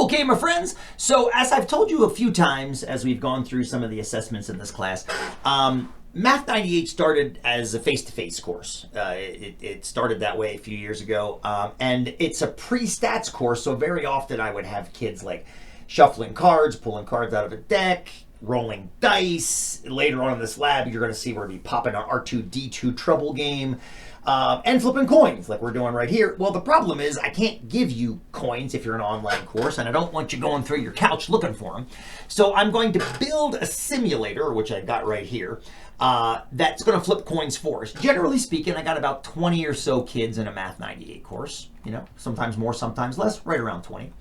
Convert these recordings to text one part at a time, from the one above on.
Okay, my friends, so as I've told you a few times as we've gone through some of the assessments in this class, Math 98 started as a face-to-face course. It started that way a few years ago, and it's a pre-stats course, so very often I would have kids like shuffling cards, pulling cards out of a deck, rolling dice. Later on in this lab, you're going to see we're going to be popping an R2D2 trouble game. And flipping coins like we're doing right here. Well, the problem is I can't give you coins if you're an online course, and I don't want you going through your couch looking for them. So I'm going to build a simulator, which I got right here, that's going to flip coins for us. Generally speaking, I got about 20 or so kids in a Math 98 course. You know, sometimes more, sometimes less, right around 20.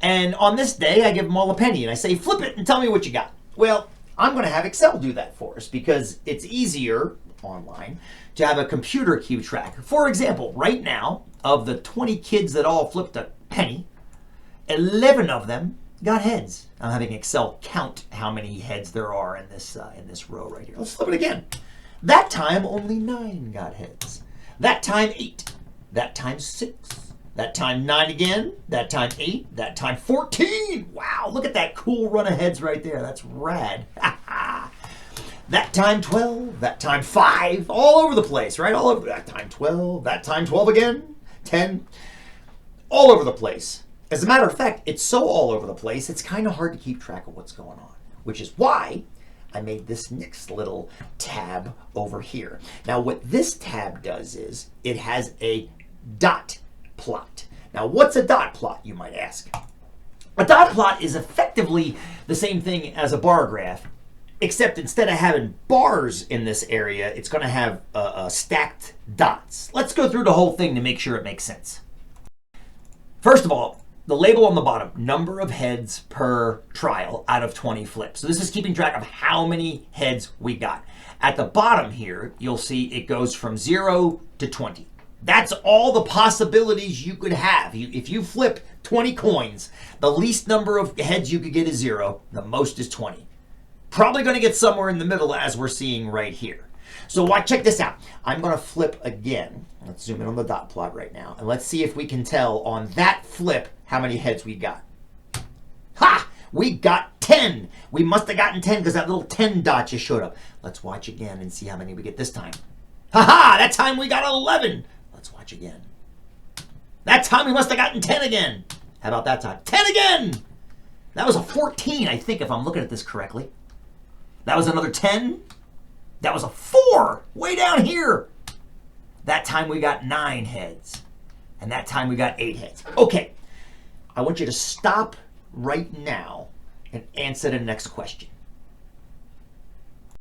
And on this day, I give them all a penny, and I say, flip it and tell me what you got. Well, I'm going to have Excel do that for us because it's easier online to have a computer keep track. For example, right now, of the 20 kids that all flipped a penny, 11 of them got heads. I'm having Excel count how many heads there are in this row right here. Let's flip it again. That time, only 9 got heads. That time, 8. That time, 6. That time, 9 again. That time, 8. That time, 14. Wow, look at that cool run of heads right there. That's rad. That time 12, that time 5, all over the place, right? All over, that time 12, that time 12 again, 10, all over the place. As a matter of fact, it's so all over the place, it's kind of hard to keep track of what's going on, which is why I made this next little tab over here. Now, what this tab does is it has a dot plot. Now, what's a dot plot, you might ask? A dot plot is effectively the same thing as a bar graph, except instead of having bars in this area, it's going to have stacked dots. Let's go through the whole thing to make sure it makes sense. First of all, the label on the bottom, number of heads per trial out of 20 flips. So this is keeping track of how many heads we got. At the bottom here, you'll see it goes from 0 to 20. That's all the possibilities you could have. If you flip 20 coins, the least number of heads you could get is 0. The most is 20. Probably going to get somewhere in the middle as we're seeing right here. So check this out. I'm going to flip again. Let's zoom in on the dot plot right now. And let's see if we can tell on that flip how many heads we got. Ha! We got 10. We must have gotten 10 because that little 10 dot just showed up. Let's watch again and see how many we get this time. Ha-ha! That time we got 11. Let's watch again. That time we must have gotten 10 again. How about that time? 10 again! That was a 14, I think, if I'm looking at this correctly. That was another 10. That was a 4, way down here. That time we got 9 heads. And that time we got 8 heads. Okay, I want you to stop right now and answer the next question.